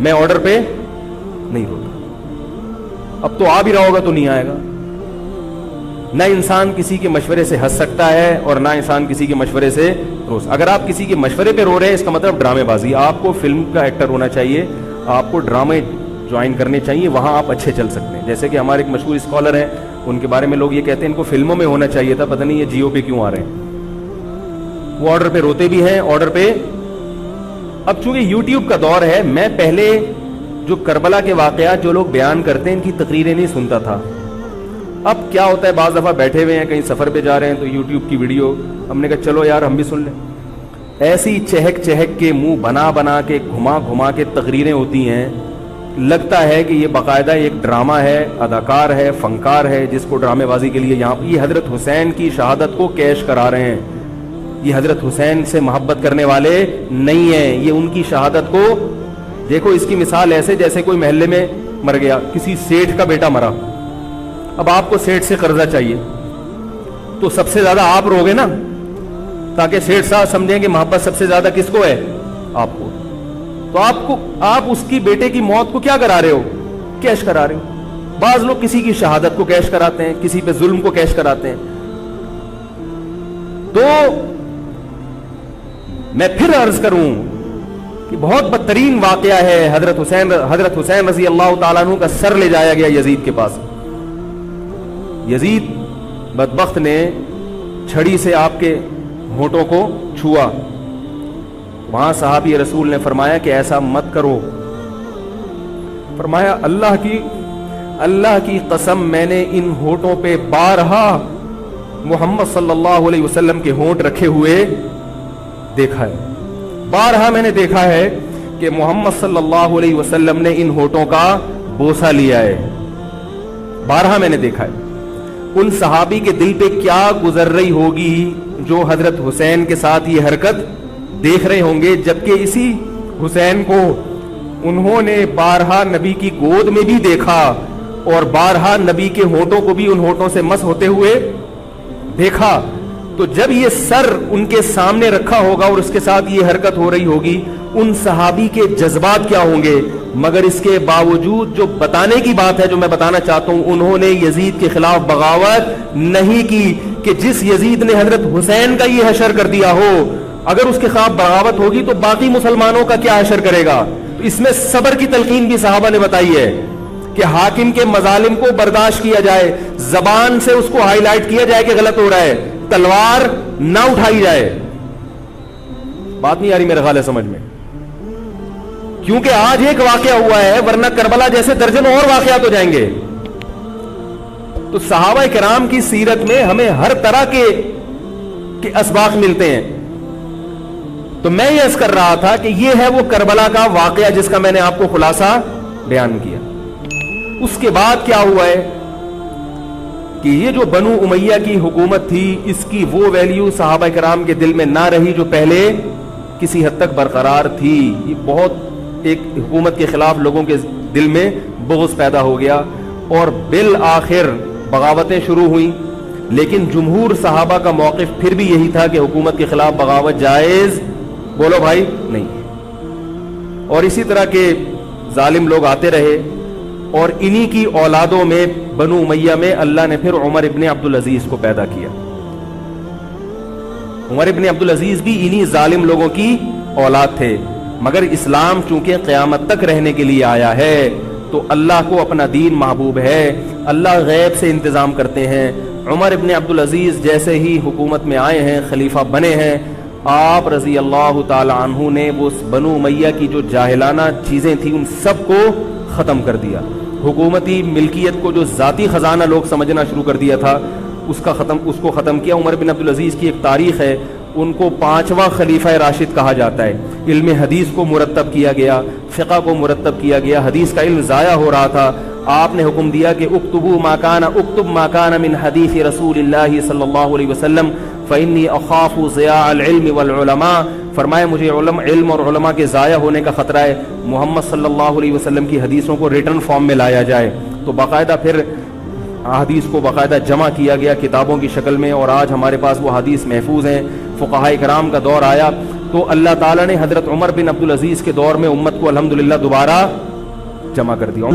میں آرڈر پہ نہیں روتا. اب تو آ بھی رہا ہوگا تو نہیں آئے گا. نہ انسان کسی کے مشورے سے ہنس سکتا ہے اور نہ انسان کسی کے مشورے سے رو. اگر آپ کسی کے مشورے پہ رو رہے ہیں اس کا مطلب ڈرامے بازی. آپ کو فلم کا ایکٹر ہونا چاہیے, آپ کو ڈرامے جوائن کرنے چاہیے, وہاں آپ اچھے چل سکتے ہیں. جیسے کہ ہمارے ایک مشہور اسکالر ہیں, ان کے بارے میں لوگ یہ کہتے ہیں ان کو فلموں میں ہونا چاہیے تھا, پتہ نہیں یہ جیو پہ کیوں آ رہے ہیں. وہ آرڈر پہ روتے بھی ہیں, آرڈر پہ. اب چونکہ یوٹیوب کا دور ہے, میں پہلے جو کربلا کے واقعات جو لوگ بیان کرتے ہیں ان کی تقریریں نہیں سنتا تھا. اب کیا ہوتا ہے, بعض دفعہ بیٹھے ہوئے ہیں کہیں سفر پہ جا رہے ہیں تو یوٹیوب کی ویڈیو ہم نے کہا چلو یار ہم بھی سن لیں. ایسی چہک چہک کے منہ بنا بنا کے گھما گھما کے تقریریں ہوتی ہیں, لگتا ہے کہ یہ باقاعدہ ایک ڈرامہ ہے, اداکار ہے, فنکار ہے جس کو ڈرامے بازی کے لیے یہاں. یہ حضرت حسین کی شہادت کو کیش کرا رہے ہیں. یہ حضرت حسین سے محبت کرنے والے نہیں ہیں, یہ ان کی شہادت کو. دیکھو اس کی مثال ایسے جیسے کوئی محلے میں مر گیا, کسی سیٹھ کا بیٹا مرا, اب آپ کو سیٹھ سے قرضہ چاہیے تو سب سے زیادہ آپ روگے نا, تاکہ سیٹھ صاحب سمجھیں کہ محبت سب سے زیادہ کس کو ہے, آپ کو. تو آپ اس کی بیٹے کی موت کو کیا کرا رہے ہو, کیش کرا رہے ہو. بعض لوگ کسی کی شہادت کو کیش کراتے ہیں, کسی پہ ظلم کو کیش کراتے ہیں. تو میں پھر عرض کروں کہ بہت بدترین واقعہ ہے. حضرت حسین رضی اللہ تعالیٰ عنہ کا سر لے جایا گیا یزید کے پاس. یزید بدبخت نے چھڑی سے آپ کے ہونٹوں کو چھوا. وہاں صحابی رسول نے فرمایا کہ ایسا مت کرو. فرمایا اللہ کی قسم میں نے ان ہونٹوں پہ بارہا محمد صلی اللہ علیہ وسلم کے ہونٹ رکھے ہوئے دیکھا ہے. بارہا میں نے دیکھا ہے کہ محمد صلی اللہ علیہ وسلم نے ان ہونٹوں کا بوسہ لیا ہے. بارہا میں نے دیکھا ہے. ان صحابی کے دل پہ کیا گزر رہی ہوگی جو حضرت حسین کے ساتھ یہ حرکت دیکھ رہے ہوں گے, جبکہ اسی حسین کو انہوں نے بارہا نبی کی گود میں بھی دیکھا اور بارہا نبی کے ہونٹوں کو بھی ان ہونٹوں سے مس ہوتے ہوئے دیکھا. تو جب یہ سر ان کے سامنے رکھا ہوگا اور اس کے ساتھ یہ حرکت ہو رہی ہوگی, ان صحابی کے جذبات کیا ہوں گے. مگر اس کے باوجود جو بتانے کی بات ہے, جو میں بتانا چاہتا ہوں, انہوں نے یزید کے خلاف بغاوت نہیں کی کہ جس یزید نے حضرت حسین کا یہ حشر کر دیا ہو, اگر اس کے خلاف بغاوت ہوگی تو باقی مسلمانوں کا کیا حشر کرے گا. تو اس میں صبر کی تلقین بھی صحابہ نے بتائی ہے کہ حاکم کے مظالم کو برداشت کیا جائے, زبان سے اس کو ہائی لائٹ کیا جائے کہ غلط ہو رہا ہے, تلوار نہ اٹھائی جائے. بات نہیں آ رہی میرے خیال ہے سمجھ میں, کیونکہ آج ایک واقعہ ہوا ہے ورنہ کربلا جیسے درجنوں اور واقعات ہو جائیں گے. تو صحابہ کرام کی سیرت میں ہمیں ہر طرح کے اسباق ملتے ہیں. تو میں یہ عرض کر رہا تھا کہ یہ ہے وہ کربلا کا واقعہ جس کا میں نے آپ کو خلاصہ بیان کیا. اس کے بعد کیا ہوا ہے کہ یہ جو بنو امیہ کی حکومت تھی, اس کی وہ ویلیو صحابہ کرام کے دل میں نہ رہی جو پہلے کسی حد تک برقرار تھی. یہ بہت ایک حکومت کے خلاف لوگوں کے دل میں بغض پیدا ہو گیا اور بالآخر بغاوتیں شروع ہوئیں. لیکن جمہور صحابہ کا موقف پھر بھی یہی تھا کہ حکومت کے خلاف بغاوت جائز, بولو بھائی, نہیں. اور اسی طرح کے ظالم لوگ آتے رہے اور انہی کی اولادوں میں بنو امیہ میں اللہ نے پھر عمر ابن عبدالعزیز کو پیدا کیا. عمر ابن عبدالعزیز بھی انہی ظالم لوگوں کی اولاد تھے. مگر اسلام چونکہ قیامت تک رہنے کے لیے آیا ہے تو اللہ کو اپنا دین محبوب ہے, اللہ غیب سے انتظام کرتے ہیں. عمر ابن عبدالعزیز جیسے ہی حکومت میں آئے ہیں, خلیفہ بنے ہیں, آپ رضی اللہ تعالی عنہ نے وہ بنو امیہ کی جو جاہلانہ چیزیں تھیں ان سب کو ختم کر دیا. حکومتی ملکیت کو جو ذاتی خزانہ لوگ سمجھنا شروع کر دیا تھا اس کو ختم کیا. عمر بن عبدالعزیز کی ایک تاریخ ہے, ان کو 5واں خلیفہ راشد کہا جاتا ہے. علم حدیث کو مرتب کیا گیا, فقہ کو مرتب کیا گیا, حدیث کا علم ضائع ہو رہا تھا. آپ نے حکم دیا کہ اکتب ما کان من حدیث رسول اللہ صلی اللہ علیہ وسلم فإنی اخاف ضیاع العلم والعلماء. فرمایا مجھے علم اور علماء کے ضائع ہونے کا خطرہ ہے, محمد صلی اللہ علیہ وسلم کی حدیثوں کو ریٹن فارم میں لایا جائے. تو باقاعدہ پھر حدیث کو باقاعدہ جمع کیا گیا کتابوں کی شکل میں, اور آج ہمارے پاس وہ حدیث محفوظ ہیں. فقہاء کرام کا دور آیا, تو اللہ تعالیٰ نے حضرت عمر بن عبد العزیز کے دور میں امت کو الحمدللہ دوبارہ جمع کر دیا.